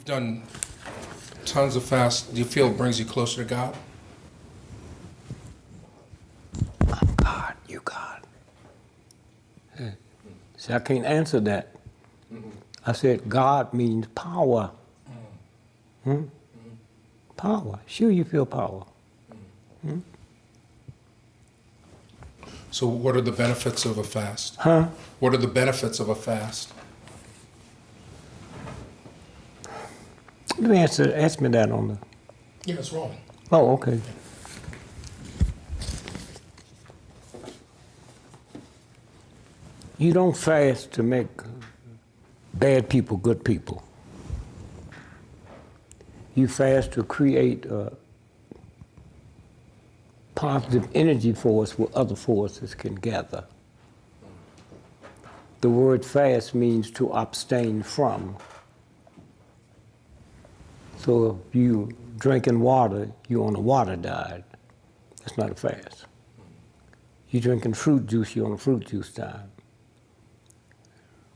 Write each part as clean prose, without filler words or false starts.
Done tons of fasts. Do you feel it brings you closer to God? I'm God, you God. Hey. See, I can't answer that. I said God means power. Power. Sure, you feel power. So what are the benefits of a fast? Huh? What are the benefits of a fast? Let me ask me that on the... Yeah, it's wrong. Oh, okay. You don't fast to make bad people good people. You fast to create a positive energy force where other forces can gather. The word fast means to abstain from. So if you drinking water, you're on a water diet. That's not a fast. You drinking fruit juice, you're on a fruit juice diet.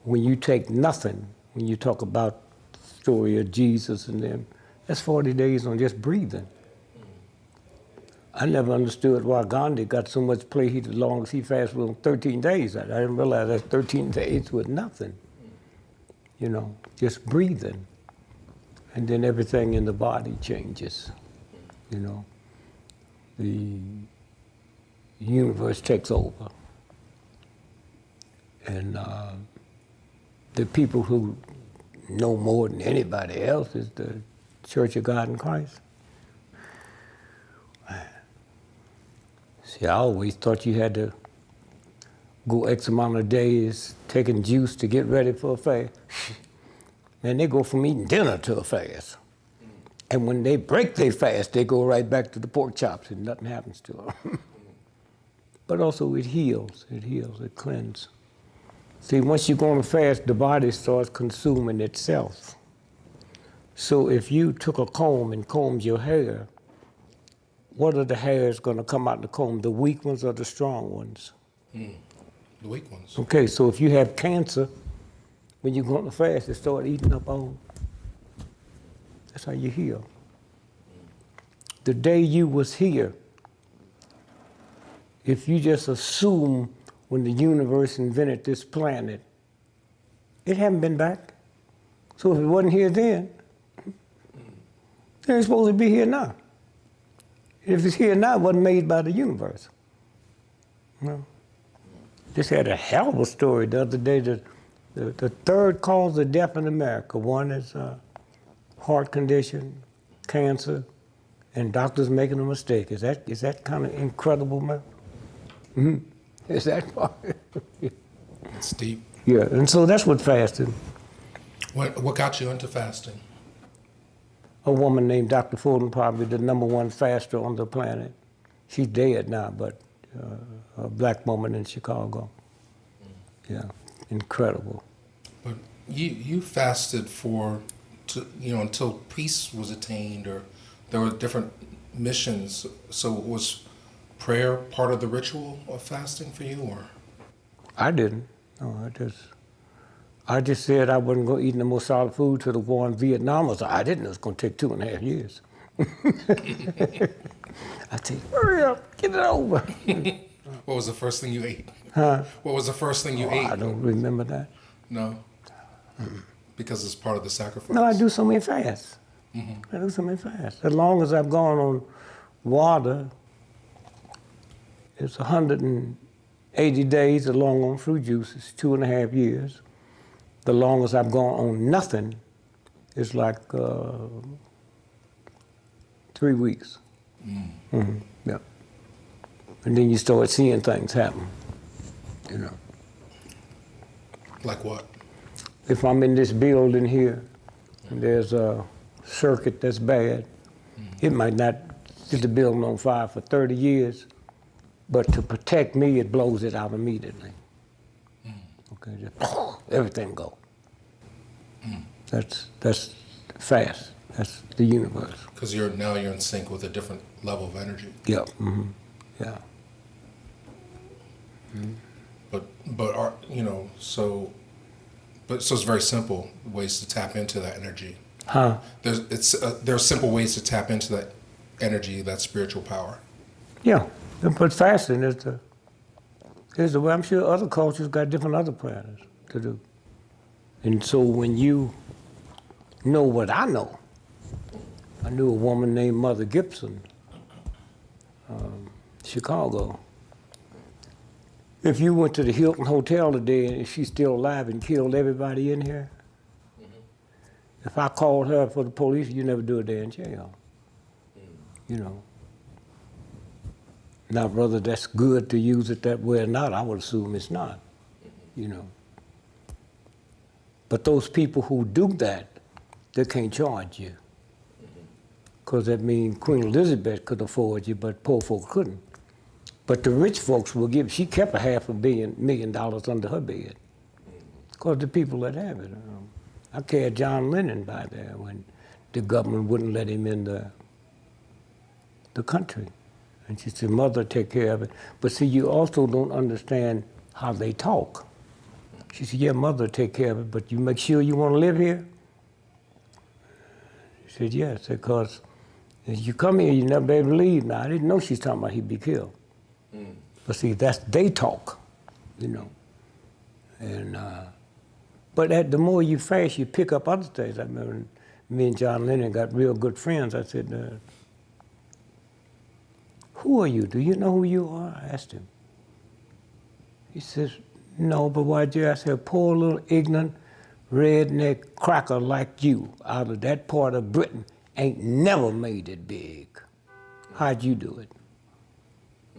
When you take nothing, when you talk about the story of Jesus and them, that's 40 days on just breathing. I never understood why Gandhi got so much play. He, as long as he fasted on 13 days. I didn't realize that's 13 days with nothing. You know, just breathing. And then everything in the body changes. You know, the universe takes over. And the people who know more than anybody else is the Church of God in Christ. See, I always thought you had to go X amount of days taking juice to get ready for a fast. Man, they go from eating dinner to a fast. And when they break their fast, they go right back to the pork chops and nothing happens to them. But also it heals, it cleanses. See, once you go on a fast, the body starts consuming itself. So if you took a comb and combed your hair, what are the hairs going to come out the comb, the weak ones or the strong ones? The weak ones. Okay, so if you have cancer, when you go on a fast, it start eating up all. That's how you heal. The day you was here, if you just assume when the universe invented this planet, it hadn't been back. So if it wasn't here then it's supposed to be here now. If it's here now, it wasn't made by the universe. No. Just had a hell of a story the other day. The third cause of death in America. One is heart condition, cancer, and doctors making a mistake. Is that kind of incredible, man? Mm-hmm. Is that part? It's deep. Yeah, and so that's what fasting. What got you into fasting? A woman named Dr. Fulton, probably the #1 faster on the planet. She's dead now, but a black woman in Chicago. Yeah, incredible. But you fasted until peace was attained, or there were different missions. So was prayer part of the ritual of fasting for you, or? I didn't. No, I just said I wasn't going to eat no more solid food till the war in Vietnam was. I didn't know it was going to take 2.5 years. I said, hurry up, get it over. What was the first thing you ate? Huh? What was the first thing you ate? I don't remember that. No? Because it's part of the sacrifice? No, I do so many fasts. I do so many fasts. As long as I've gone on water, it's 180 days. As long on fruit juice, it's 2.5 years. The longest I've gone on nothing is like 3 weeks. Yeah. And then you start seeing things happen, you know. Like what? If I'm in this building here, and there's a circuit that's bad, it might not set the building on fire for 30 years, but to protect me, it blows it out immediately. Okay, just everything go. That's fast. That's the universe. Because you're in sync with a different level of energy. Yeah. Yeah. So it's very simple ways to tap into that energy. Huh? There are simple ways to tap into that energy, that spiritual power. Yeah. But fasting is the way. I'm sure other cultures got different other prayers to do. And so when you know what I know, I knew a woman named Mother Gibson, Chicago. If you went to the Hilton Hotel today and she's still alive and killed everybody in here, if I called her for the police, you never do a day in jail. You know. Now, whether that's good to use it that way or not, I would assume it's not. You know. But those people who do that, they can't charge you. Because that means Queen Elizabeth could afford you, but poor folks couldn't. But the rich folks will give, she kept $500 million under her bed. Because the people that have it. I carried John Lennon by there when the government wouldn't let him in the country. And she said, Mother, take care of it. But see, you also don't understand how they talk. She said, yeah, Mother, take care of it, but you make sure you want to live here? She said, yes, because if you come here, you never be able to leave. Now, I didn't know she's talking about he'd be killed. But see, that's they talk, you know. And but the more you fast, you pick up other things. I remember me and John Lennon got real good friends. I said, who are you? Do you know who you are? I asked him. He says, no, but why'd you ask? I said, poor little ignorant redneck cracker like you out of that part of Britain ain't never made it big. How'd you do it?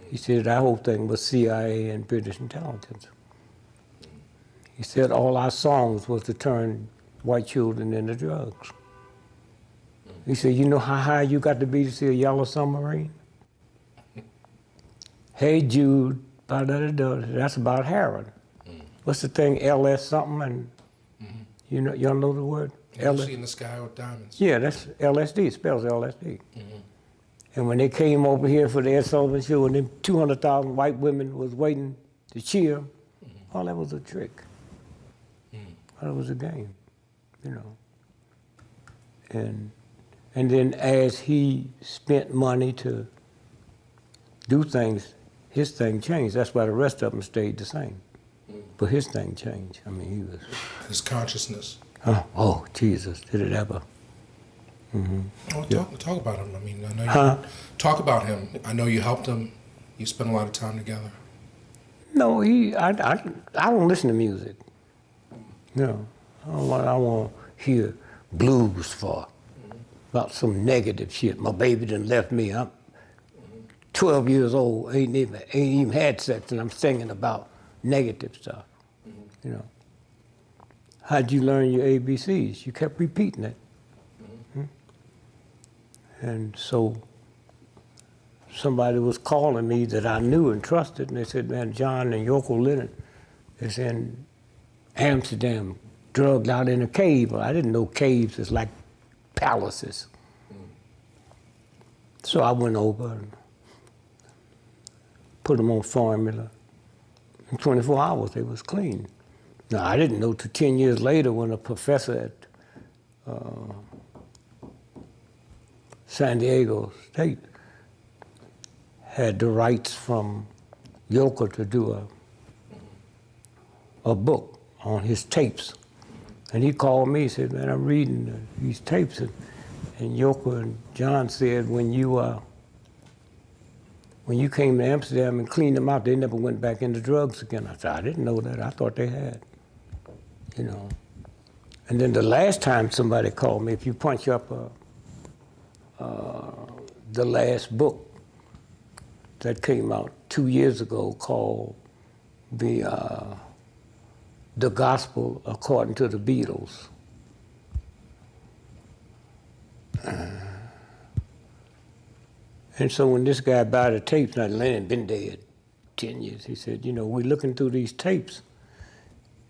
He said, that whole thing was CIA and British intelligence. He said all our songs was to turn white children into drugs. He said, you know how high you got to be to see a yellow submarine? Hey Jude, that's about heroin. What's the thing, LS something? And you know, y'all know the word? LSD in the sky with diamonds. Yeah, that's LSD, it spells LSD. And when they came over here for the Ed Sullivan Show and them 200,000 white women was waiting to cheer, all that was a trick. All that was a game, you know. And then as he spent money to do things, his thing changed. That's why the rest of them stayed the same. But his thing changed. I mean, he was... His consciousness. Oh, Jesus, did it ever? Oh, talk about him. I mean, I know you talk about him. I know you helped him. You spent a lot of time together. No, I don't listen to music. No, I want to hear blues for about some negative shit. My baby done left me. I'm 12 years old, ain't even had sex, and I'm singing about negative stuff. You know. How'd you learn your ABCs? You kept repeating it. And so somebody was calling me that I knew and trusted, and they said, man, John and Yoko Lennon is in Amsterdam, drugged out in a cave. Well, I didn't know caves is like palaces. So I went over and put them on formula. In 24 hours, they was clean. Now, I didn't know till 10 years later when a professor at San Diego State had the rights from Yoko to do a book on his tapes. And he called me, he said, man, I'm reading these tapes. And Yoko and John said, when you came to Amsterdam and cleaned them out, they never went back into drugs again. I said, I didn't know that. I thought they had, you know. And then the last time somebody called me, if you punch up the last book that came out 2 years ago called The Gospel According to the Beatles. And so when this guy bought the tapes, now Lennon been dead 10 years, he said, you know, we're looking through these tapes.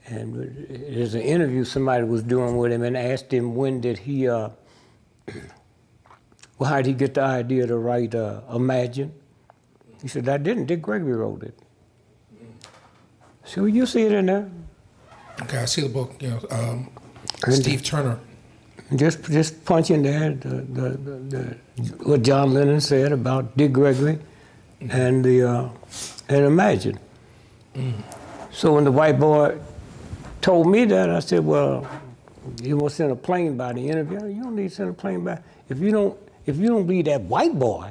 And there's an interview somebody was doing with him and asked him when did he, well, how did he get the idea to write Imagine? He said, I didn't, Dick Gregory wrote it. So you see it in there? Okay, I see the book, you know, Steve Turner Just punch in there what John Lennon said about Dick Gregory and Imagine. So when the white boy told me that, I said, well, you want to send a plane by the interview? You don't need to send a plane by. If you don't believe that white boy,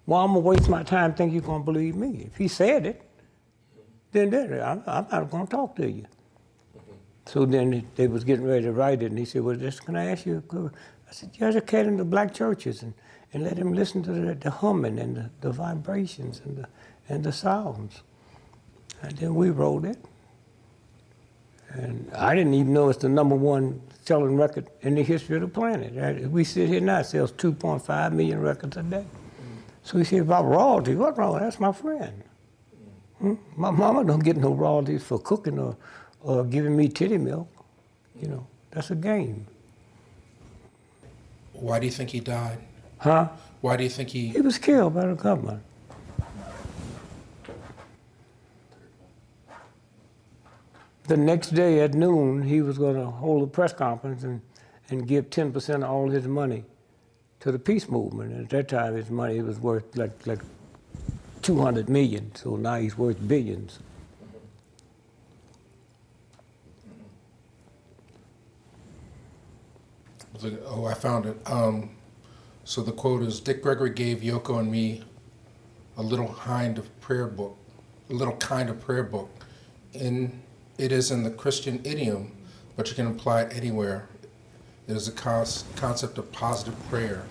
well, I'm gonna waste my time thinking you're gonna believe me. If he said it, then I'm not gonna talk to you. So then they was getting ready to write it, and he said, well, can I ask you a question? I said, yeah, just cat in the black churches and let him listen to the humming and the vibrations and the sounds. And then we wrote it. And I didn't even know it's the #1 selling record in the history of the planet. We sit here now, it sells 2.5 million records a day. So he said, about royalty, what royalty? That's my friend. My mama don't get no royalties for cooking or giving me titty milk. You know, that's a game. Why do you think he died? Huh? Why do you think He was killed by the government. The next day at noon, he was going to hold a press conference and give 10% of all his money to the peace movement. And at that time, his money was worth like 200 million. So now he's worth billions. Oh, I found it. So the quote is, Dick Gregory gave Yoko and me a little kind of prayer book. It is in the Christian idiom, but you can apply it anywhere. It is a concept of positive prayer.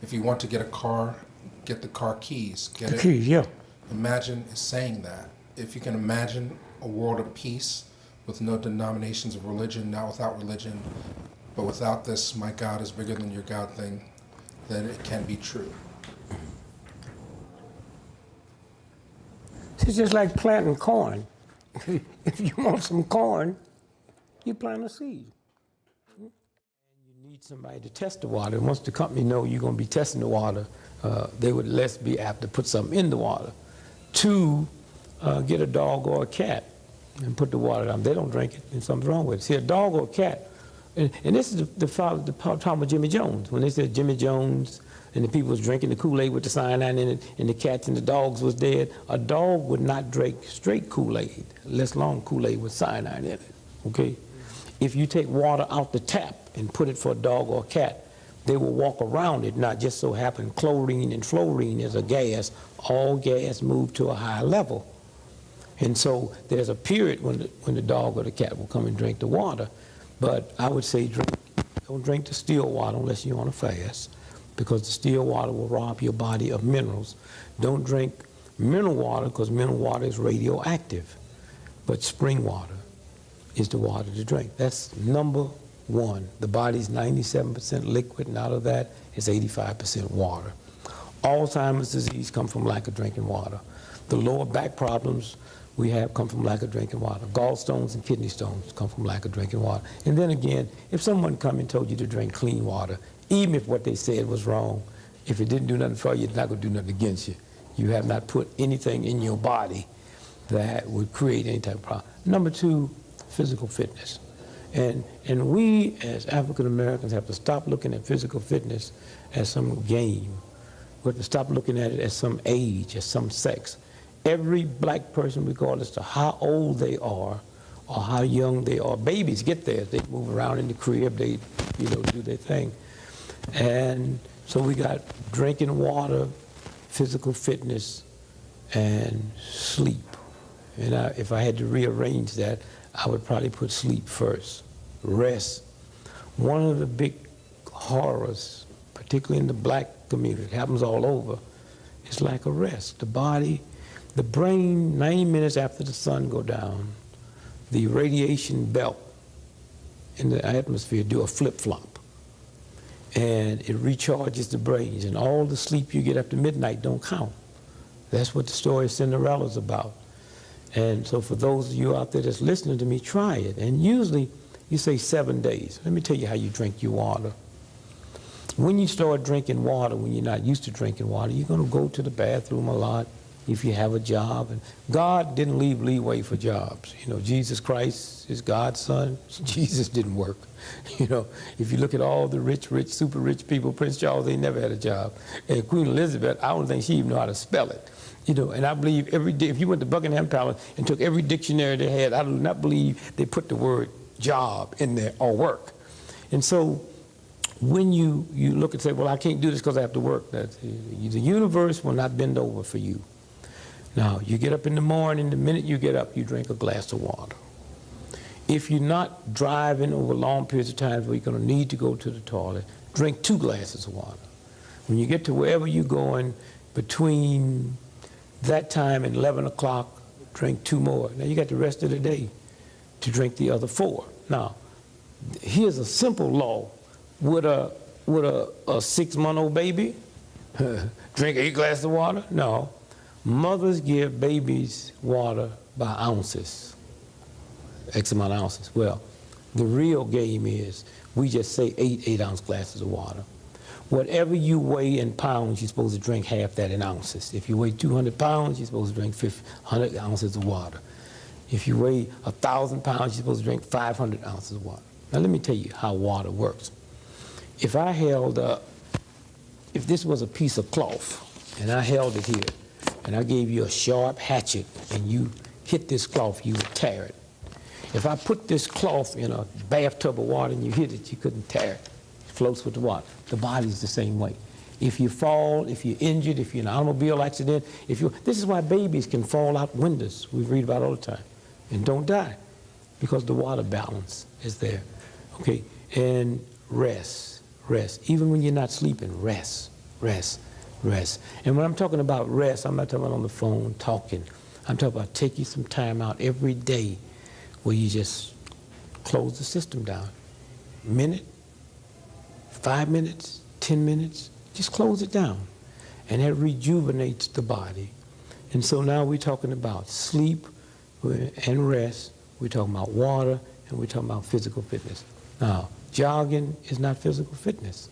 If you want to get a car, get the car keys. Get The it? keys, yeah. Imagine is saying that. If you can imagine a world of peace with no denominations of religion, not without religion, but without this, my God is bigger than your God thing, then it can be true. It's just like planting corn. If you want some corn, you plant a seed. And you need somebody to test the water. Once the company know you're going to be testing the water, they would less be apt to put something in the water. 2, get a dog or a cat and put the water down. They don't drink it, and something's wrong with it. See, a dog or a cat, and this is the problem with Jimmy Jones. When they said Jimmy Jones and the people was drinking the Kool-Aid with the cyanide in it, and the cats and the dogs was dead, a dog would not drink straight Kool-Aid, less long Kool-Aid with cyanide in it, okay? If you take water out the tap and put it for a dog or a cat, they will walk around it, not just so happen chlorine and fluorine is a gas, all gas move to a higher level. And so there's a period when the dog or the cat will come and drink the water, but I would say don't drink the still water unless you're on a fast, because the still water will rob your body of minerals. Don't drink mineral water because mineral water is radioactive, but spring water is the water to drink. That's #1. The body's 97% liquid, and out of that is 85% water. Alzheimer's disease comes from lack of drinking water. The lower back problems we have come from lack of drinking water. Gallstones and kidney stones come from lack of drinking water. And then again, if someone come and told you to drink clean water, even if what they said was wrong, if it didn't do nothing for you, it's not going to do nothing against you. You have not put anything in your body that would create any type of problem. #2, physical fitness. And we as African Americans have to stop looking at physical fitness as some game. We have to stop looking at it as some age, as some sex. Every black person, regardless of how old they are or how young they are, babies get there, they move around in the crib, they do their thing. And so we got drinking water, physical fitness, and sleep. And if I had to rearrange that, I would probably put sleep first. Rest. One of the big horrors, particularly in the black community, it happens all over, is lack of rest. The body, the brain, 90 minutes after the sun go down, the radiation belt in the atmosphere do a flip-flop. And it recharges the brains, and all the sleep you get after midnight don't count. That's what the story of Cinderella's about. And so for those of you out there that's listening to me, try it. And usually you say 7 days. Let me tell you how you drink your water. When you start drinking water, when you're not used to drinking water, you're going to go to the bathroom a lot. if you have a job. And God didn't leave leeway for jobs. You know, Jesus Christ is God's son. Jesus didn't work. You know, if you look at all the rich, super rich people, Prince Charles, they never had a job. And Queen Elizabeth, I don't think she even knew how to spell it. You know, and I believe every day, if you went to Buckingham Palace and took every dictionary they had, I do not believe they put the word job in there or work. And so when you look and say, well, I can't do this because I have to work, the universe will not bend over for you. Now, you get up in the morning, the minute you get up, you drink a glass of water. If you're not driving over long periods of time where you're going to need to go to the toilet, drink 2 glasses of water. When you get to wherever you're going, between that time and 11 o'clock, drink 2 more. Now you got the rest of the day to drink the other 4. Now, here's a simple law. Would a 6-month-old baby drink 8 glasses of water? No. Mothers give babies water by ounces, X amount of ounces. Well, the real game is we just say 8-ounce glasses of water. Whatever you weigh in pounds, you're supposed to drink half that in ounces. If you weigh 200 pounds, you're supposed to drink 100 ounces of water. If you weigh 1,000 pounds, you're supposed to drink 500 ounces of water. Now let me tell you how water works. If I held up, if this was a piece of cloth, and I held it here, and I gave you a sharp hatchet, and you hit this cloth, you would tear it. If I put this cloth in a bathtub of water and you hit it, you couldn't tear it. It floats with the water. The body's the same way. If you fall, if you're injured, if you're in an automobile accident, this is why babies can fall out windows, we read about all the time, and don't die, because the water balance is there. Okay, and rest. Even when you're not sleeping, rest. And when I'm talking about rest, I'm not talking about on the phone talking. I'm talking about taking some time out every day where you just close the system down. Minute, 5 minutes, 10 minutes, just close it down. And that rejuvenates the body. And so now we're talking about sleep and rest. We're talking about water, and we're talking about physical fitness. Now, jogging is not physical fitness.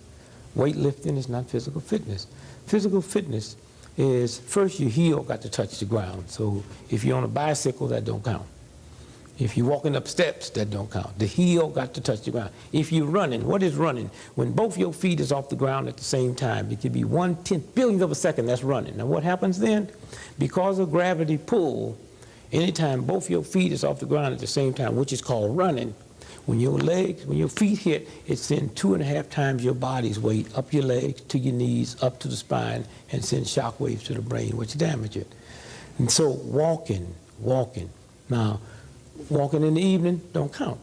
Weightlifting is not physical fitness. Physical fitness is, first your heel got to touch the ground. So if you're on a bicycle, that don't count. If you're walking up steps, that don't count. The heel got to touch the ground. If you're running, what is running? When both your feet is off the ground at the same time, it could be 1/10 billionth of a second, that's running. Now what happens then? Because of gravity pull, anytime both your feet is off the ground at the same time, which is called running, when your feet hit, it sends 2.5 times your body's weight up your legs, to your knees, up to the spine, and sends shock waves to the brain, which damage it. And so walking. Now, walking in the evening don't count.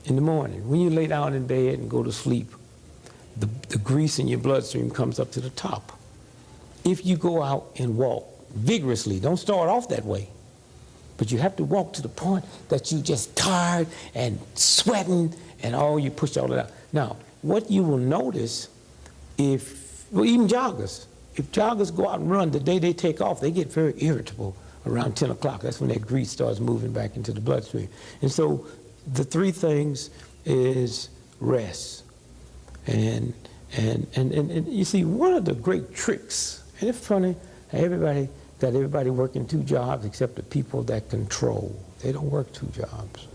In the morning, when you lay down in bed and go to sleep, the grease in your bloodstream comes up to the top. If you go out and walk vigorously, don't start off that way, but you have to walk to the point that you just tired and sweating and you push all it out. Now, what you will notice even joggers, if joggers go out and run, the day they take off, they get very irritable around 10 o'clock. That's when that grease starts moving back into the bloodstream. And so the 3 things is rest. And you see, one of the great tricks, and it's funny, everybody working 2 jobs except the people that control. They don't work 2 jobs,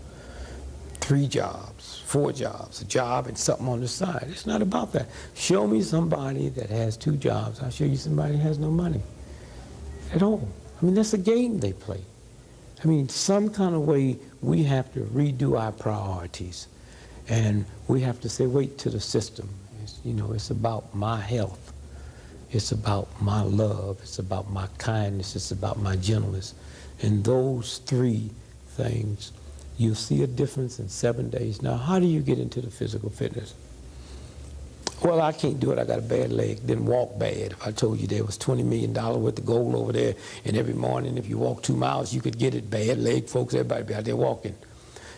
3 jobs, 4 jobs, a job and something on the side. It's not about that. Show me somebody that has 2 jobs. I'll show you somebody that has no money at all. I mean, that's a game they play. I mean, some kind of way we have to redo our priorities. And we have to say, wait to the system. It's about my health. It's about my love. It's about my kindness. It's about my gentleness. And those 3 things, you'll see a difference in 7 days. Now, how do you get into the physical fitness? Well, I can't do it. I got a bad leg. Didn't walk bad. If I told you there was $20 million worth of gold over there, and every morning if you walk 2 miles, you could get it. Bad leg, folks, everybody be out there walking.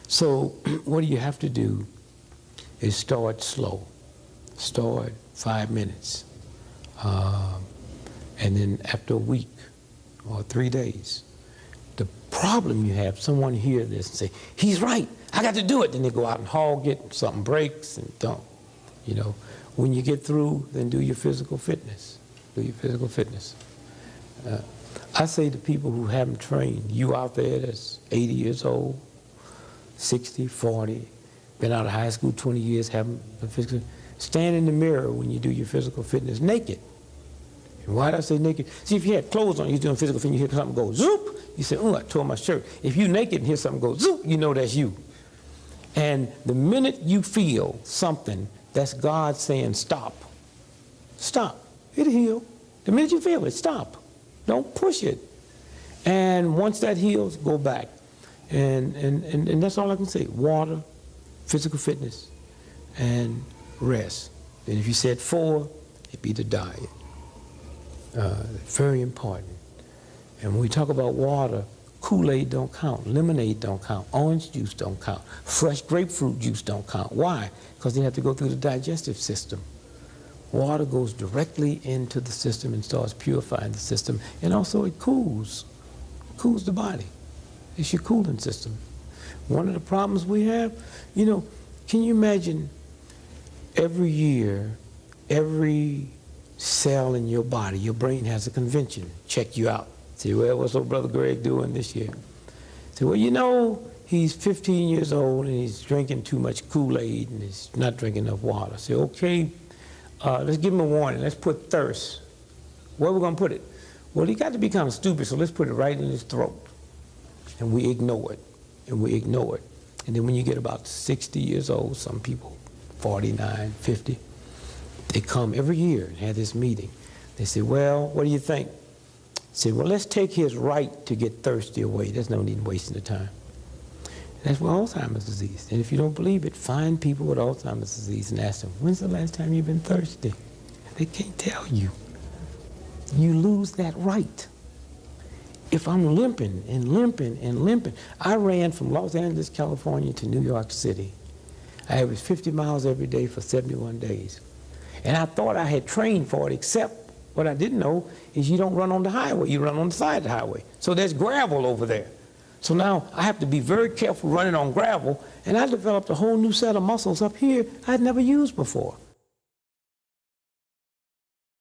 So what you have to do is start slow. Start 5 minutes. And then after a week or 3 days, the problem you have, someone hear this and say, he's right, I got to do it. Then they go out and hog it, and something breaks and don't. When you get through, then do your physical fitness. Do your physical fitness. I say to people who haven't trained, you out there that's 80 years old, 60, 40, been out of high school 20 years, haven't been physical, stand in the mirror when you do your physical fitness naked. And why do I say naked? See, if you had clothes on, you're doing physical fitness, you hear something go zoop, you say, oh, I tore my shirt. If you naked and hear something go zoop, you know that's you. And the minute you feel something, that's God saying stop. Stop. It'll heal. The minute you feel it, stop. Don't push it. And once that heals, go back. And that's all I can say. Water, physical fitness, and rest. And if you said 4, it'd be the diet. Very important. And when we talk about water, Kool-Aid don't count, lemonade don't count, orange juice don't count, fresh grapefruit juice don't count. Why? Because they have to go through the digestive system. Water goes directly into the system and starts purifying the system, and also it cools the body. It's your cooling system. One of the problems we have, you know, can you imagine every year, every cell in your body, your brain has a convention, check you out. Say, well, what's old brother Greg doing this year? Say, well, you know, he's 15 years old and he's drinking too much Kool-Aid and he's not drinking enough water. Say, okay, let's give him a warning. Let's put thirst. Where are we going to put it? Well, he got to be kind of stupid, so let's put it right in his throat. And we ignore it, and we ignore it. And then when you get about 60 years old, some people, 49, 50, they come every year and have this meeting. They say, well, what do you think? Say, well, let's take his right to get thirsty away. There's no need in wasting the time. That's what Alzheimer's disease. And if you don't believe it, find people with Alzheimer's disease and ask them, when's the last time you've been thirsty? They can't tell you. You lose that right. If I'm limping and limping and limping, I ran from Los Angeles, California to New York City. I averaged 50 miles every day for 71 days. And I thought I had trained for it, except what I didn't know is you don't run on the highway, you run on the side of the highway. So there's gravel over there. So now I have to be very careful running on gravel, and I developed a whole new set of muscles up here I'd never used before.